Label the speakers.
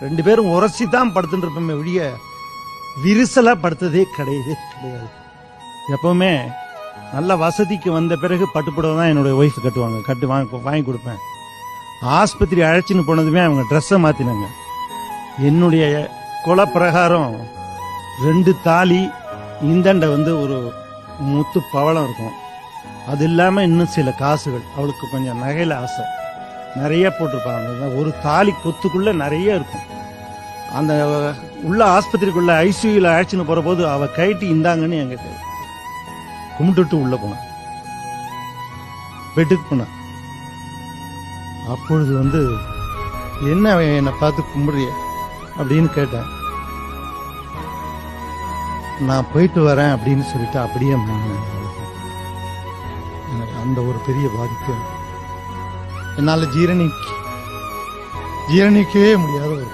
Speaker 1: 2 பேரும் உரசி தான் படுத்துட்டு இருப்போமே ஒழிய விரிசலா படுத்ததே கிடையாது. எப்பவுமே நல்ல வசதிக்கு வந்த பிறகு பட்டுப்புடவை தான் என்னுடைய ஒய்ஃப் கட்டுவாங்க, வாங்கி கொடுப்பேன். ஆஸ்பத்திரி அழைச்சின்னு போனதுமே அவங்க ட்ரெஸ்ஸை மாத்தினாங்க. என்னுடைய குலப்பிரகாரம் 2 தாலி, இந்தண்ட ஒரு முத்து பவளம் இருக்கும். அது இல்லாம இன்னும் சில காசுகள். அவளுக்கு கொஞ்சம் நகையில ஆசை, நிறைய போட்டிருப்பாங்க. ஒரு தாலி கொத்துக்குள்ள நிறைய இருக்கும். அந்த உள்ள ஆஸ்பத்திரிக்குள்ள ஐசியூல அழைச்சின்னு போற போது அவ கைட்டி இந்தாங்கன்னு என்கிட்ட கும்பிட்டுட்டு உள்ள போனான். பெட்டுக்கு போனான். அப்பொழுது என்ன என்னை பார்த்து கும்பிடுறிய அப்படின்னு கேட்டேன். நான் போயிட்டு வரேன் அப்படின்னு சொல்லிட்டு அப்படியே எனக்கு அந்த ஒரு பெரிய பாதிப்பு என்னால ஜீரணிக்கவே முடியாத ஒரு